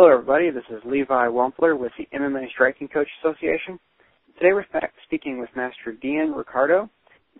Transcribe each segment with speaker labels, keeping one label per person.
Speaker 1: Hello, everybody. This is Levi Wampler with the MMA Striking Coach Association. Today we're speaking with Master Dion Riccardo.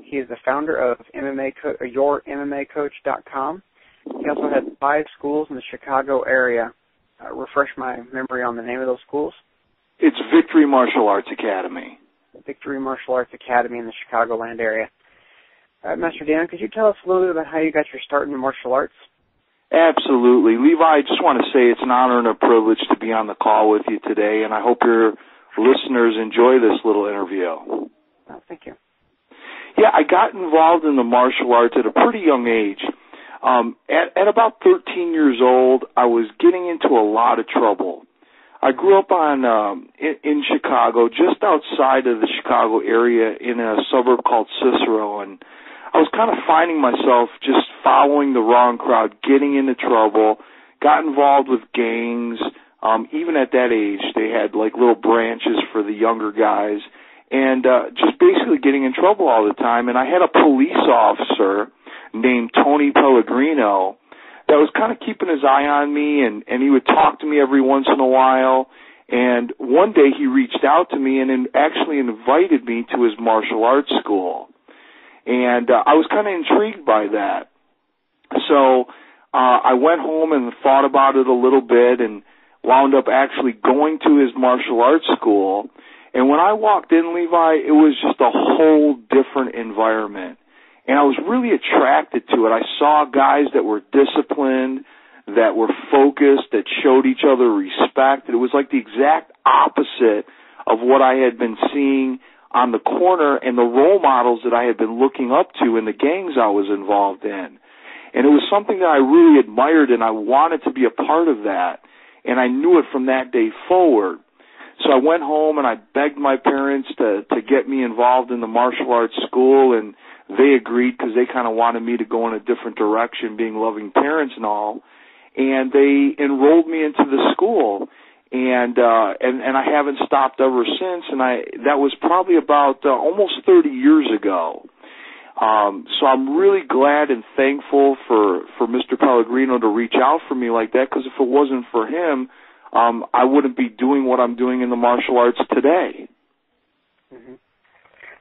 Speaker 1: He is the founder of YourMMACoach.com. He also has 5 schools in the Chicago area. Refresh my memory on the name of those schools.
Speaker 2: It's Victory Martial Arts Academy.
Speaker 1: Victory Martial Arts Academy in the Chicagoland area. Master Dion, could you tell us a little bit about how you got your start in the martial arts?
Speaker 2: Absolutely. Levi, I just want to say it's an honor and a privilege to be on the call with you today, and I hope your listeners enjoy this little interview.
Speaker 1: Oh, thank you.
Speaker 2: Yeah, I got involved in the martial arts at a pretty young age. At about 13 years old, I was getting into a lot of trouble. I grew up in Chicago, just outside of the Chicago area in a suburb called Cicero, and I was kind of finding myself just following the wrong crowd, getting into trouble, got involved with gangs. Even at that age, they had like little branches for the younger guys, and just basically getting in trouble all the time. And I had a police officer named Tony Pellegrino that was kind of keeping his eye on me, and he would talk to me every once in a while. And one day he reached out to me and actually invited me to his martial arts school. And I was kind of intrigued by that. So I went home and thought about it a little bit and wound up actually going to his martial arts school. And when I walked in, Levi, it was just a whole different environment. And I was really attracted to it. I saw guys that were disciplined, that were focused, that showed each other respect. It was like the exact opposite of what I had been seeing on the corner and the role models that I had been looking up to in the gangs I was involved in. And it was something that I really admired, and I wanted to be a part of that. And I knew it from that day forward. So I went home and I begged my parents to get me involved in the martial arts school, and they agreed because they kind of wanted me to go in a different direction, being loving parents and all. And they enrolled me into the school. And I haven't stopped ever since, and that was probably about almost 30 years ago. So I'm really glad and thankful for Mr. Pellegrino to reach out for me like that, because if it wasn't for him, I wouldn't be doing what I'm doing in the martial arts today.
Speaker 1: Mm-hmm.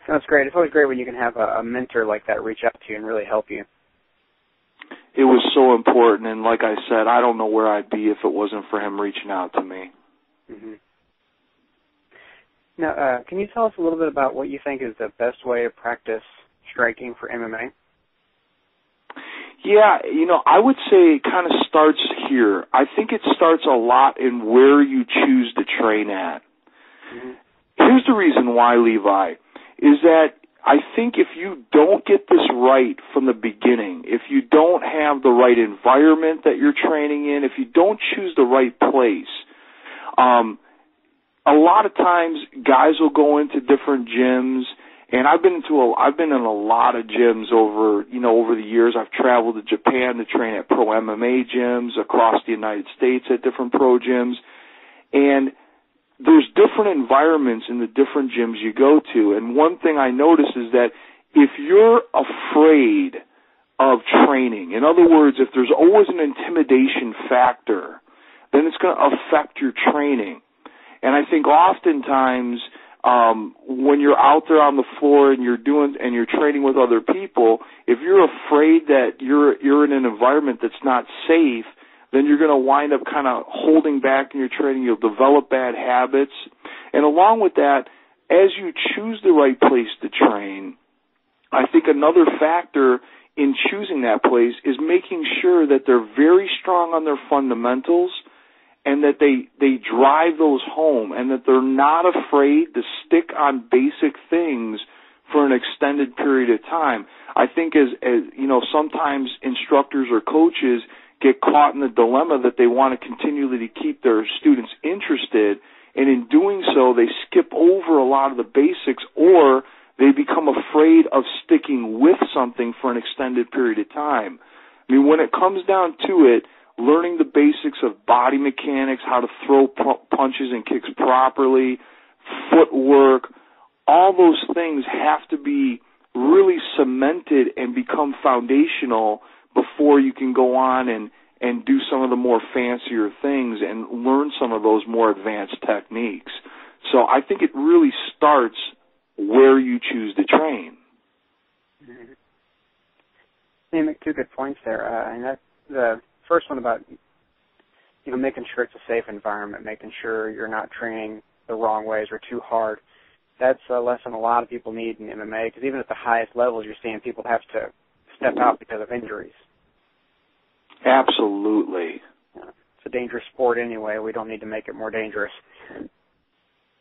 Speaker 1: That's great. It's always great when you can have a mentor like that reach out to you and really help you.
Speaker 2: It was so important, and like I said, I don't know where I'd be if it wasn't for him reaching out to me.
Speaker 1: Mm-hmm. Now, can you tell us a little bit about what you think is the best way to practice striking for MMA?
Speaker 2: Yeah, I would say it kind of starts here. I think it starts a lot in where you choose to train at. Mm-hmm. Here's the reason why, Levi, is that I think if you don't get this right from the beginning, if you don't have the right environment that you're training in, if you don't choose the right place, a lot of times guys will go into different gyms, and I've been in a lot of gyms over the years. I've traveled to Japan to train at pro MMA gyms, across the United States at different pro gyms, and there's different environments in the different gyms you go to. And one thing I notice is that if you're afraid of training, in other words, if there's always an intimidation factor, then it's going to affect your training. And I think oftentimes when you're out there on the floor and you're training with other people, if you're afraid that you're in an environment that's not safe, then you're going to wind up kind of holding back in your training. You'll develop bad habits. And along with that, as you choose the right place to train, I think another factor in choosing that place is making sure that they're very strong on their fundamentals, and that they drive those home, and that they're not afraid to stick on basic things for an extended period of time. I think as sometimes instructors or coaches get caught in the dilemma that they want to continually keep their students interested, and in doing so, they skip over a lot of the basics, or they become afraid of sticking with something for an extended period of time. I mean, when it comes down to it, learning the basics of body mechanics, how to throw punches and kicks properly, footwork, all those things have to be really cemented and become foundational before you can go on and and do some of the more fancier things and learn some of those more advanced techniques. So I think it really starts where you choose to train.
Speaker 1: Mm-hmm. You make two good points there, and that's the first one about making sure it's a safe environment, making sure you're not training the wrong ways or too hard. That's a lesson a lot of people need in MMA, because even at the highest levels, you're seeing people have to step out because of injuries.
Speaker 2: Absolutely.
Speaker 1: It's a dangerous sport anyway. We don't need to make it more dangerous.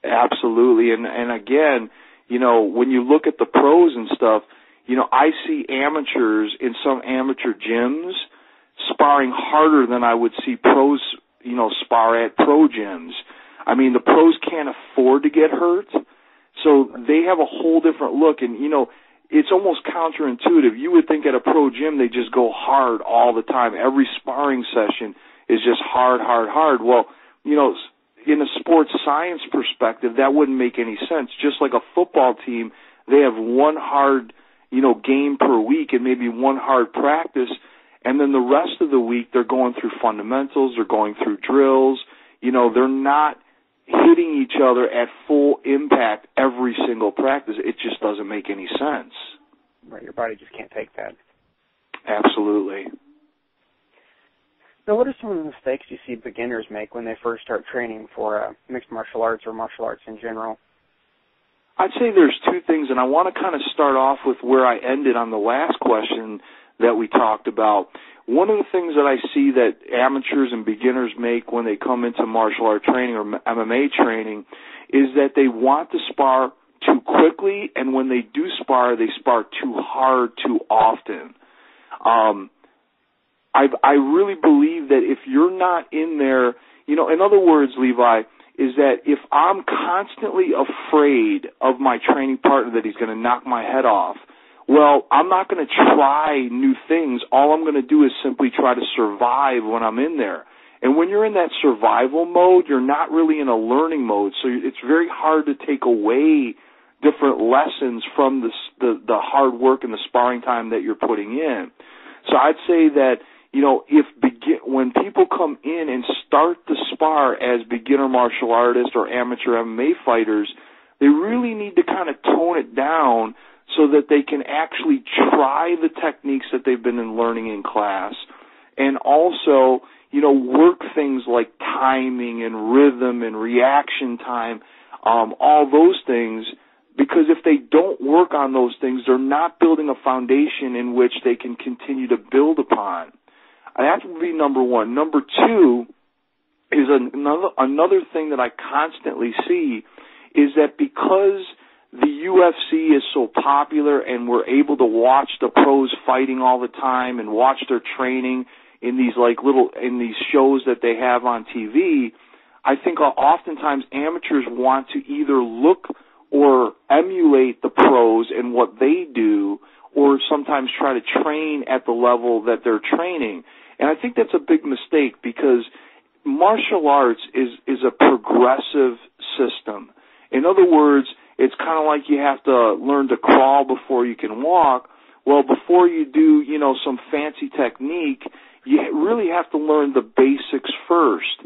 Speaker 2: Absolutely. And again, when you look at the pros and stuff, I see amateurs in some amateur gyms sparring harder than I would see pros, spar at pro gyms. I mean, the pros can't afford to get hurt, so they have a whole different look. And, it's almost counterintuitive. You would think at a pro gym they just go hard all the time. Every sparring session is just hard, hard, hard. Well, in a sports science perspective, that wouldn't make any sense. Just like a football team, they have one hard, game per week and maybe one hard practice, and then the rest of the week they're going through fundamentals, they're going through drills. They're not hitting each other at full impact every single practice. It just doesn't make any sense.
Speaker 1: Right, your body just can't take that.
Speaker 2: Absolutely.
Speaker 1: Now, what are some of the mistakes you see beginners make when they first start training for mixed martial arts or martial arts in general?
Speaker 2: I'd say there's two things, and I want to kind of start off with where I ended on the last question that we talked about. One of the things that I see that amateurs and beginners make when they come into martial art training or MMA training is that they want to spar too quickly, and when they do spar, they spar too hard too often. I really believe that if you're not in there, in other words, Levi, is that if I'm constantly afraid of my training partner that he's going to knock my head off, well, I'm not going to try new things. All I'm going to do is simply try to survive when I'm in there. And when you're in that survival mode, you're not really in a learning mode. So it's very hard to take away different lessons from the hard work and the sparring time that you're putting in. So I'd say that, when people come in and start to spar as beginner martial artists or amateur MMA fighters, they really need to kind of tone it down so that they can actually try the techniques that they've been learning in class, and also, work things like timing and rhythm and reaction time, all those things, because if they don't work on those things, they're not building a foundation in which they can continue to build upon. That would be number one. Number two is another thing that I constantly see is that because the UFC is so popular and we're able to watch the pros fighting all the time and watch their training in these in these shows that they have on TV, I think oftentimes amateurs want to either look or emulate the pros and what they do, or sometimes try to train at the level that they're training. And I think that's a big mistake, because martial arts is a progressive system. In other words, it's kind of like you have to learn to crawl before you can walk. Well, before you do, some fancy technique, you really have to learn the basics first.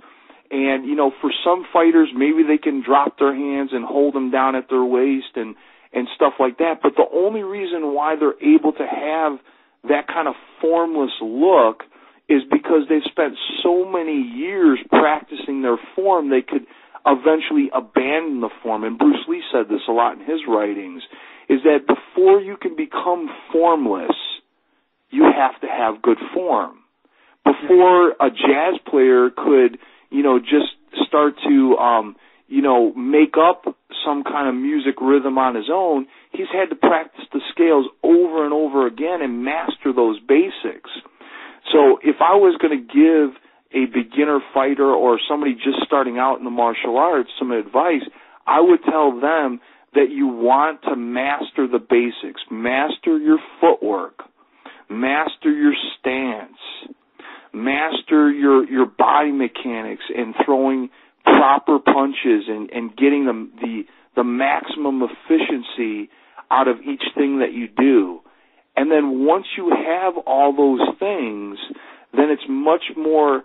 Speaker 2: And, for some fighters, maybe they can drop their hands and hold them down at their waist and stuff like that. But the only reason why they're able to have that kind of formless look is because they've spent so many years practicing their form, they could eventually abandon the form. And Bruce Lee said this a lot in his writings, is that before you can become formless, you have to have good form. Before a jazz player could, just start to, make up some kind of music rhythm on his own, he's had to practice the scales over and over again and master those basics. So if I was going to give a beginner fighter or somebody just starting out in the martial arts some advice, I would tell them that you want to master the basics. Master your footwork. Master your stance. Master your body mechanics and throwing proper punches and getting the maximum efficiency out of each thing that you do. And then once you have all those things, then it's much more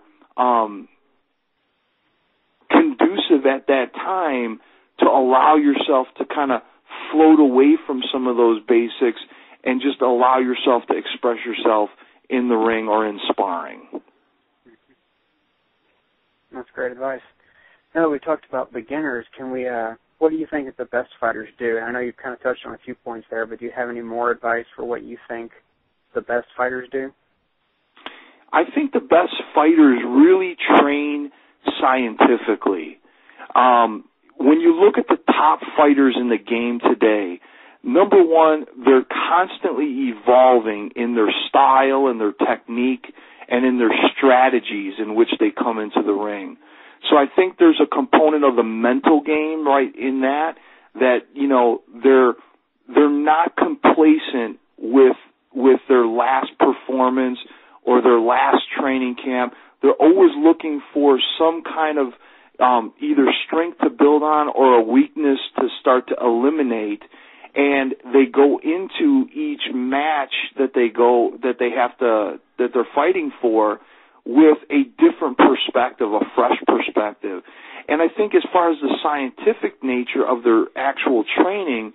Speaker 2: conducive at that time to allow yourself to kind of float away from some of those basics and just allow yourself to express yourself in the ring or in sparring.
Speaker 1: That's great advice. Now that we talked about beginners, what do you think that the best fighters do? I know you've kind of touched on a few points there, but do you have any more advice for what you think the best fighters do?
Speaker 2: I think the best fighters really train scientifically. When you look at the top fighters in the game today, number one, they're constantly evolving in their style and their technique and in their strategies in which they come into the ring. So I think there's a component of the mental game right in that, you know, they're not complacent with their last performance or their last training camp. They're always looking for some kind of either strength to build on or a weakness to start to eliminate, and they go into each match that they're fighting for with a different perspective, a fresh perspective. And I think as far as the scientific nature of their actual training,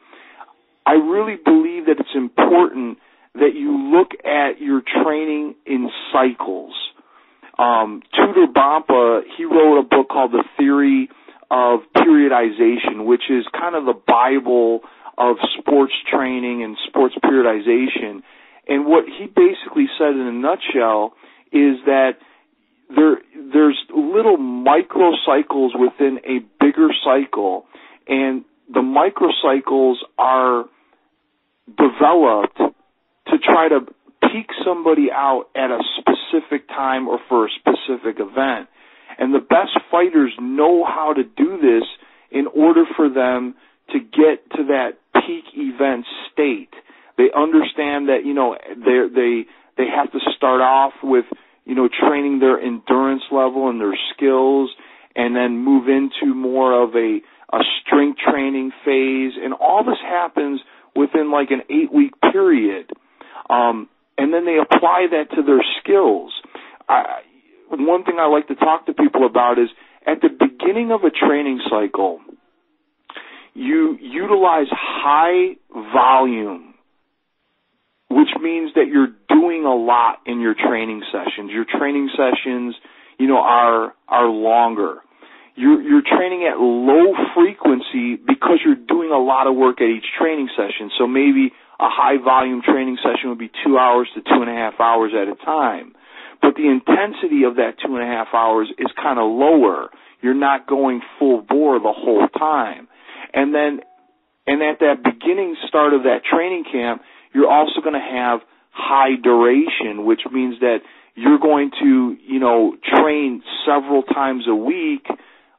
Speaker 2: I really believe that it's important that you look at your training in cycles. Tudor Bompa, he wrote a book called The Theory of Periodization, which is kind of the Bible of sports training and sports periodization. And what he basically said in a nutshell is that there's little microcycles within a bigger cycle, and the microcycles are developed to try to peak somebody out at a specific time or for a specific event. And the best fighters know how to do this in order for them to get to that peak event state. They understand that, you know, they have to start off with, you know, training their endurance level and their skills, and then move into more of a strength training phase. And all this happens within like an 8-week period. And then they apply that to their skills. One thing I like to talk to people about is at the beginning of a training cycle, you utilize high volume, which means that you're doing a lot in your training sessions. Your training sessions, you know, are longer. You're training at low frequency because you're doing a lot of work at each training session. So maybe a high volume training session would be 2 hours to 2.5 hours at a time. But the intensity of that 2.5 hours is kind of lower. You're not going full bore the whole time. And at that beginning start of that training camp, you're also going to have high duration, which means that you're going to, you know, train several times a week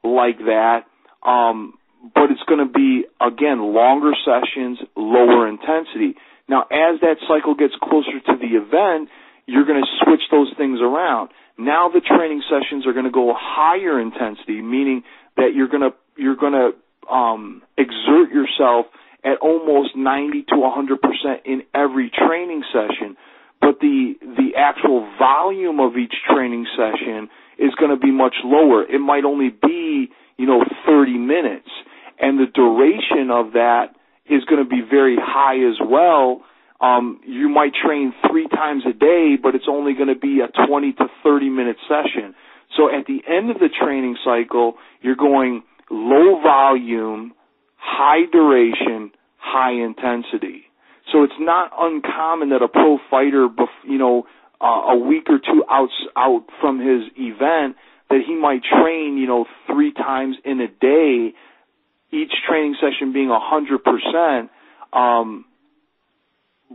Speaker 2: like that, but it's going to be, again, longer sessions, lower intensity. Now, as that cycle gets closer to the event, you're going to switch those things around. Now the training sessions are going to go higher intensity, meaning that you're going to exert yourself at almost 90 to 100% in every training session. But the actual volume of each training session is going to be much lower. It might only be, you know, 30 minutes. And the duration of that is going to be very high as well. You might train 3 times a day, but it's only going to be a 20 to 30-minute session. So at the end of the training cycle, you're going low volume, high duration, high intensity. So it's not uncommon that a pro fighter, you know, a week or two out from his event, that he might train, you know, 3 times in a day, each training session being 100%,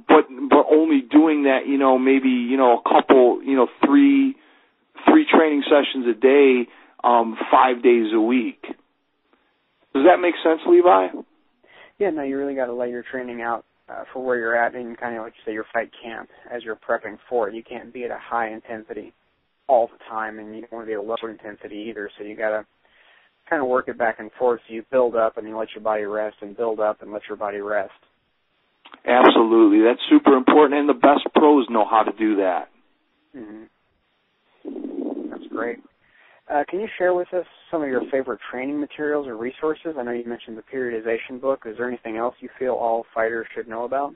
Speaker 2: but only doing that, you know, maybe, you know, a couple, you know, three training sessions a day, 5 days a week. Does that make sense, Levi?
Speaker 1: Yeah, no, you really got to lay your training out for where you're at in kind of, like you say, your fight camp as you're prepping for it. You can't be at a high intensity all the time, and you don't want to be at a low intensity either, so you got to kind of work it back and forth. So you build up and you let your body rest, and build up and let your body rest. Absolutely. That's super important, and the best pros know how to do that. Mm-hmm. That's great. Can you share with us some of your favorite training materials or resources? I know you mentioned the periodization book. Is there anything else you feel all fighters should know about?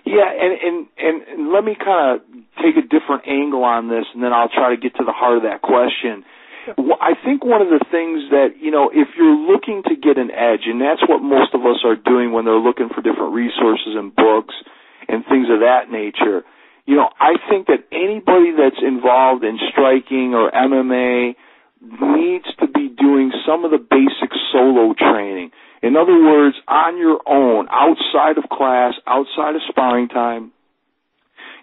Speaker 2: Yeah, and let me kind of take a different angle on this, and then I'll try to get to the heart of that question. I think one of the things that, if you're looking to get an edge, and that's what most of us are doing when they're looking for different resources and books and things of that nature, I think that anybody that's involved in striking or MMA needs to be doing some of the basic solo training. In other words, on your own, outside of class, outside of sparring time.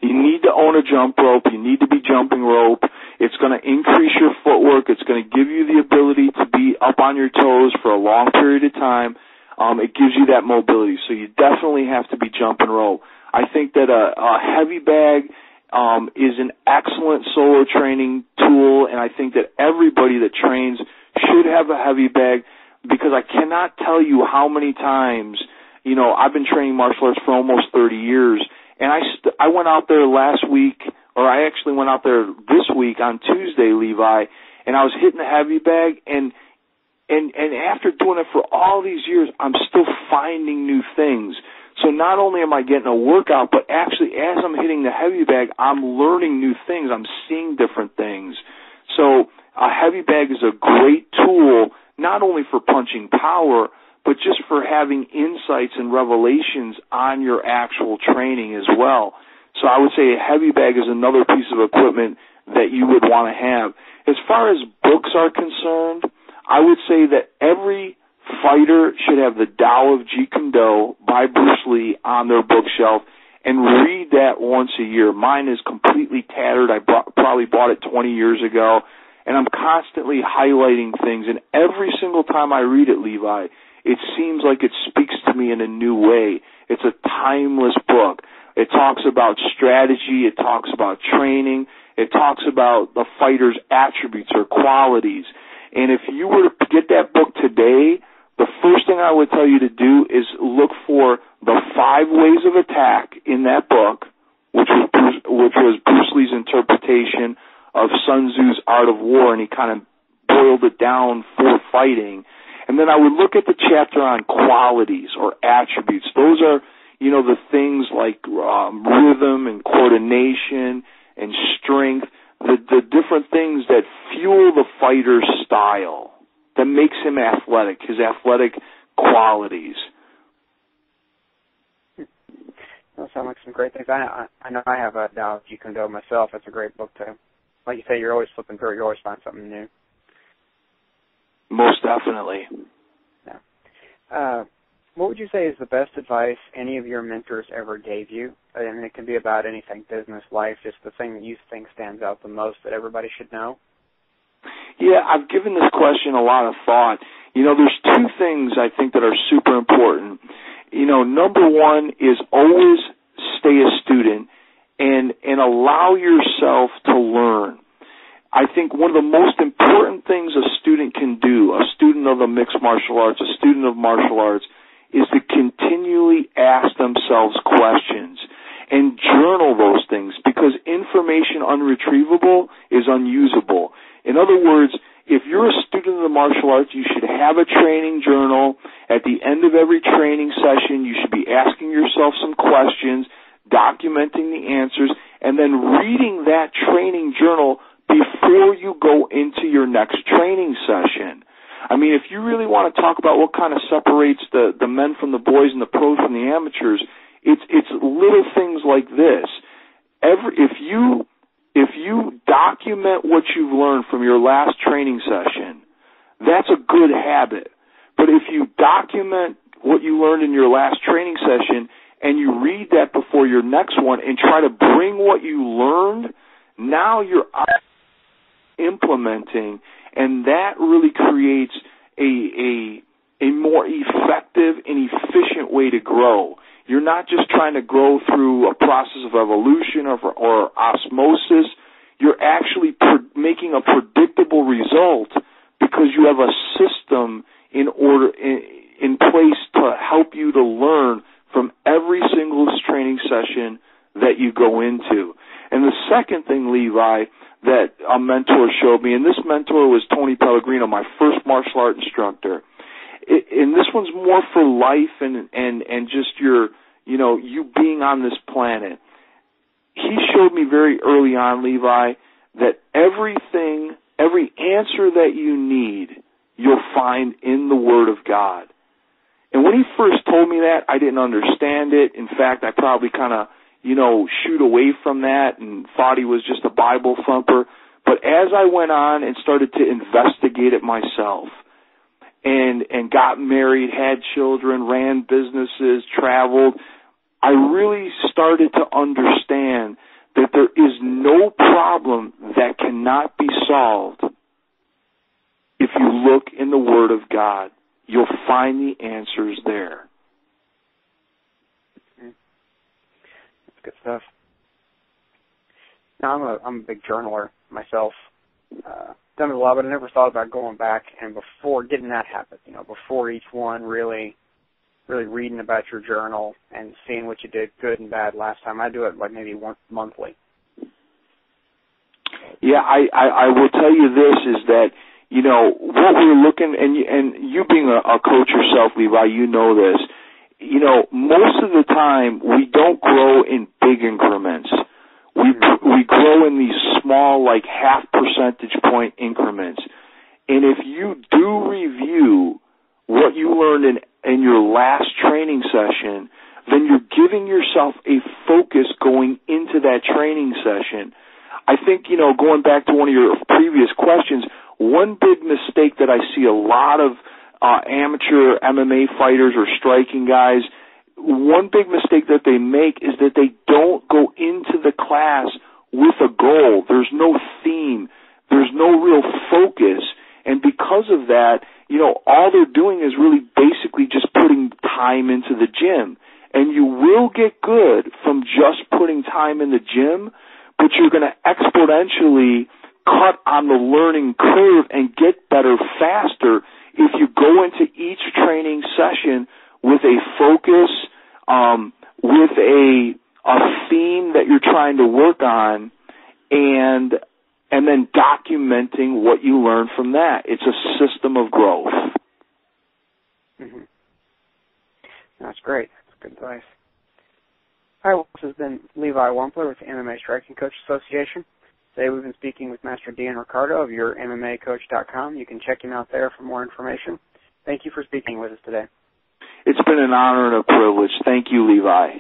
Speaker 2: You need to own a jump rope. You need to be jumping rope. It's going to increase your footwork. It's going to give you the ability to be up on your toes for a long period of time. It gives you that mobility. So you definitely have to be jumping rope. I think that a heavy bag is an excellent solo training tool, and I think that everybody that trains should have a heavy bag, because I cannot tell you how many times, I've been training martial arts for almost 30 years, and I went out there last week, or I actually went out there this week on Tuesday, Levi, and I was hitting the heavy bag, and after doing it for all these years, I'm still finding new things. So not only am I getting a workout, but actually as I'm hitting the heavy bag, I'm learning new things. I'm seeing different things. So a heavy bag is a great tool, not only for punching power, but just for having insights and revelations on your actual training as well. So I would say a heavy bag is another piece of equipment that you would want to have. As far as books are concerned, I would say that every fighter should have the Tao of Jeet Kune Do by Bruce Lee on their bookshelf and read that once a year. Mine is completely tattered. I probably bought it 20 years ago, and I'm constantly highlighting things. And every single time I read it, Levi, it seems like it speaks to me in a new way. It's a timeless book. It talks about strategy. It talks about training. It talks about the fighter's attributes or qualities. And if you were to get that book today, the first thing I would tell you to do is look for the 5 ways of attack in that book, which was Bruce Lee's interpretation of Sun Tzu's Art of War, and he kind of boiled it down for fighting. And then I would look at the chapter on qualities or attributes. Those are, the things like rhythm and coordination and strength, the different things that fuel the fighter's style, that makes him athletic, his athletic qualities.
Speaker 1: Those sound like some great things. I know I have a Tao of Jeet Kune Do myself. It's a great book to, like you say, you're always flipping through it. You always find something new.
Speaker 2: Most definitely.
Speaker 1: Yeah. What would you say is the best advice any of your mentors ever gave you? And it can be about anything, business, life, just the thing that you think stands out the most that everybody should know.
Speaker 2: Yeah, I've given this question a lot of thought. There's 2 things I think that are super important. Number one is always stay a student and allow yourself to learn. I think one of the most important things a student can do, a student of the mixed martial arts, a student of martial arts, is to continually ask themselves questions and journal those things, because information unretrievable is unusable. In other words, if you're a student of the martial arts, you should have a training journal. At the end of every training session, you should be asking yourself some questions, documenting the answers, and then reading that training journal before you go into your next training session. I mean, if you really want to talk about what kind of separates the men from the boys and the pros from the amateurs, it's little things like this. If you document what you've learned from your last training session, that's a good habit. But if you document what you learned in your last training session and you read that before your next one and try to bring what you learned, now you're implementing, and that really creates a more effective and efficient way to grow. You're not just trying to grow through a process of evolution or osmosis. You're actually making a predictable result because you have a system in place to help you to learn from every single training session that you go into. And the second thing, Levi, that a mentor showed me, and this mentor was Tony Pellegrino, my first martial art instructor. And this one's more for life and just your, you being on this planet. He showed me very early on, Levi, that every answer that you need, you'll find in the Word of God. And when he first told me that, I didn't understand it. In fact, I probably kind of, shoot away from that and thought he was just a Bible thumper. But as I went on and started to investigate it myself and got married, had children, ran businesses, traveled, I really started to understand that there is no problem that cannot be solved if you look in the Word of God. You'll find the answers there.
Speaker 1: That's good stuff. Now, I'm a big journaler myself. Done it a lot, but I never thought about going back and before getting that habit, before each one, really reading about your journal and seeing what you did good and bad last time. I do it like maybe once monthly.
Speaker 2: Yeah, I will tell you this is that, what we're looking, and you being a coach yourself, Levi, you know this, most of the time we don't grow in big increments. We grow in these small, like half percentage point increments. And if you do review what you learned in your last training session, then you're giving yourself a focus going into that training session. I think, going back to one of your previous questions, one big mistake that I see a lot of amateur MMA fighters or striking guys, one big mistake that they make is that they don't go into the class with a goal. There's no theme. There's no real focus. And because of that, all they're doing is really basically just putting time into the gym. And you will get good from just putting time in the gym, but you're going to exponentially cut on the learning curve and get better faster if you go into each training session with a focus, with a theme that you're trying to work on, and then documenting what you learn from that. It's a system of growth.
Speaker 1: Mm-hmm. That's great. That's good advice. All right, well, this has been Levi Wampler with the MMA Striking Coach Association. Today we've been speaking with Master Dion Riccardo of YourMMACoach.com. You can check him out there for more information. Thank you for speaking with us today.
Speaker 2: It's been an honor and a privilege. Thank you, Levi.